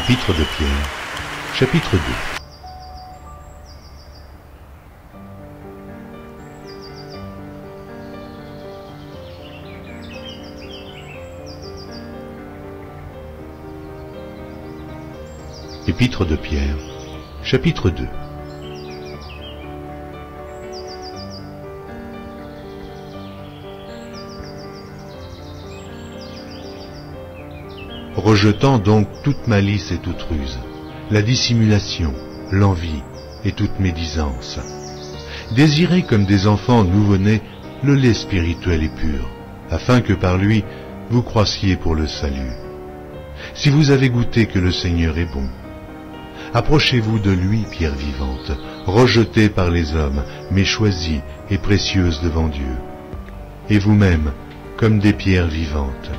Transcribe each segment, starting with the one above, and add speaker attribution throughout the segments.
Speaker 1: Épître de Pierre, chapitre 2. Épître de Pierre, chapitre 2. Rejetant donc toute malice et toute ruse, la dissimulation, l'envie et toute médisance, désirez comme des enfants nouveau-nés le lait spirituel et pur, afin que par lui vous croissiez pour le salut. Si vous avez goûté que le Seigneur est bon, approchez-vous de lui, pierre vivante, rejetée par les hommes, mais choisie et précieuse devant Dieu. Et vous-même, comme des pierres vivantes,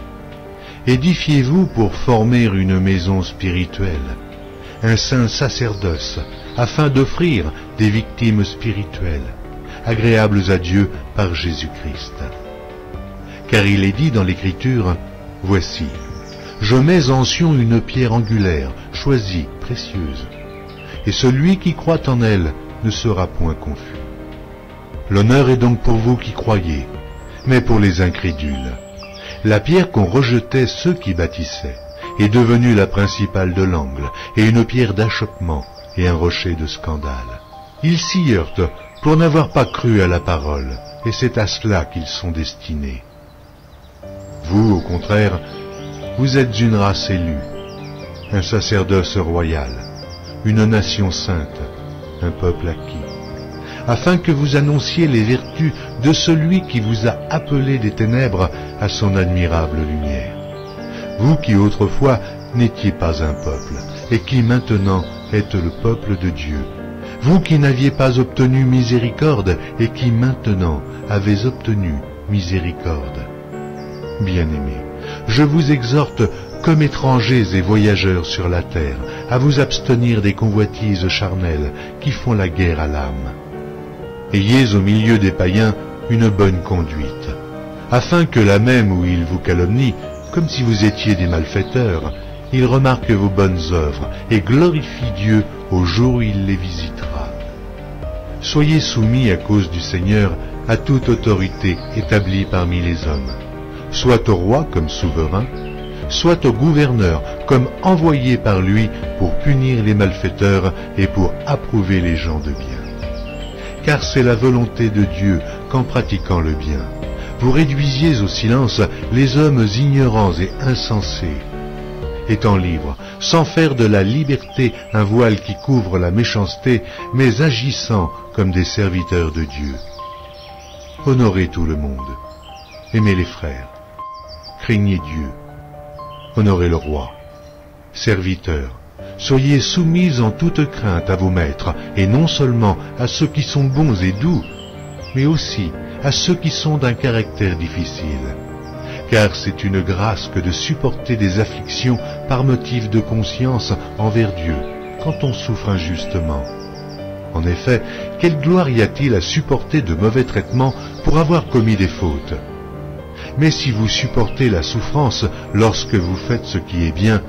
Speaker 1: édifiez-vous pour former une maison spirituelle, un saint sacerdoce, afin d'offrir des victimes spirituelles, agréables à Dieu par Jésus-Christ. Car il est dit dans l'Écriture, « Voici, je mets en Sion une pierre angulaire, choisie, précieuse, et celui qui croit en elle ne sera point confus. L'honneur est donc pour vous qui croyez, mais pour les incrédules. La pierre qu'ont rejetait ceux qui bâtissaient est devenue la principale de l'angle, et une pierre d'achoppement, et un rocher de scandale. Ils s'y heurtent pour n'avoir pas cru à la parole, et c'est à cela qu'ils sont destinés. Vous, au contraire, vous êtes une race élue, un sacerdoce royal, une nation sainte, un peuple acquis, afin que vous annonciez les vertus de celui qui vous a appelé des ténèbres à son admirable lumière. Vous qui autrefois n'étiez pas un peuple, et qui maintenant êtes le peuple de Dieu. Vous qui n'aviez pas obtenu miséricorde, et qui maintenant avez obtenu miséricorde. Bien-aimés, je vous exhorte, comme étrangers et voyageurs sur la terre, à vous abstenir des convoitises charnelles qui font la guerre à l'âme. Ayez au milieu des païens une bonne conduite, afin que là même où ils vous calomnient, comme si vous étiez des malfaiteurs, ils remarquent vos bonnes œuvres et glorifient Dieu au jour où il les visitera. Soyez soumis à cause du Seigneur à toute autorité établie parmi les hommes, soit au roi comme souverain, soit au gouverneur comme envoyé par lui pour punir les malfaiteurs et pour approuver les gens de bien. Car c'est la volonté de Dieu qu'en pratiquant le bien, vous réduisiez au silence les hommes ignorants et insensés, étant libres, sans faire de la liberté un voile qui couvre la méchanceté, mais agissant comme des serviteurs de Dieu. Honorez tout le monde, aimez les frères, craignez Dieu, honorez le roi, serviteurs, soyez soumis en toute crainte à vos maîtres, et non seulement à ceux qui sont bons et doux, mais aussi à ceux qui sont d'un caractère difficile. Car c'est une grâce que de supporter des afflictions par motif de conscience envers Dieu, quand on souffre injustement. En effet, quelle gloire y a-t-il à supporter de mauvais traitements pour avoir commis des fautes? Mais si vous supportez la souffrance lorsque vous faites ce qui est bien,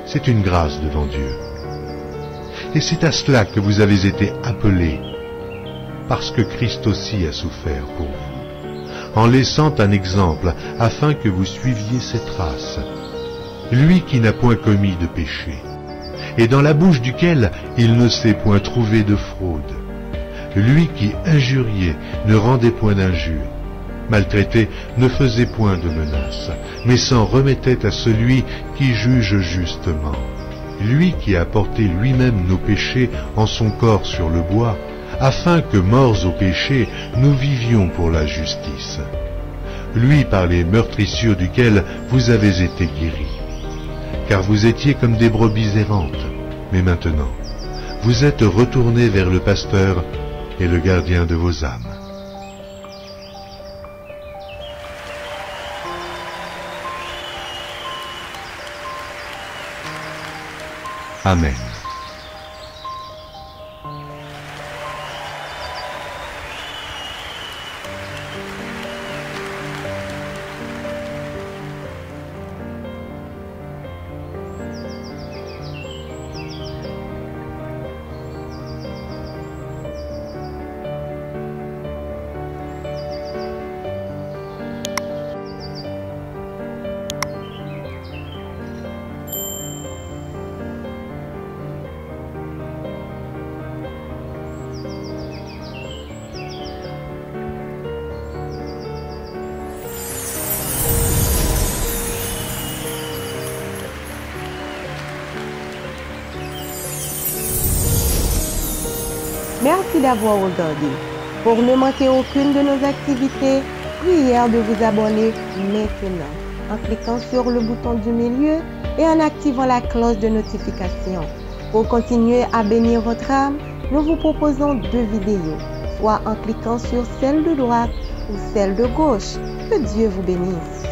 Speaker 1: c'est une grâce devant Dieu. Et c'est à cela que vous avez été appelés, parce que Christ aussi a souffert pour vous, en laissant un exemple, afin que vous suiviez ses traces. Lui qui n'a point commis de péché, et dans la bouche duquel il ne s'est point trouvé de fraude. Lui qui injuriait ne rendait point d'injure, maltraité ne faisait point de menaces, mais s'en remettait à celui qui juge justement. Lui qui a porté lui-même nos péchés en son corps sur le bois, afin que, morts au péché, nous vivions pour la justice. Lui par les meurtrissures duquel vous avez été guéris. Car vous étiez comme des brebis errantes, mais maintenant, vous êtes retournés vers le pasteur et le gardien de vos âmes. Amen.
Speaker 2: Merci d'avoir regardé. Pour ne manquer aucune de nos activités, prière de vous abonner maintenant en cliquant sur le bouton du milieu et en activant la cloche de notification. Pour continuer à bénir votre âme, nous vous proposons 2 vidéos, soit en cliquant sur celle de droite ou celle de gauche. Que Dieu vous bénisse.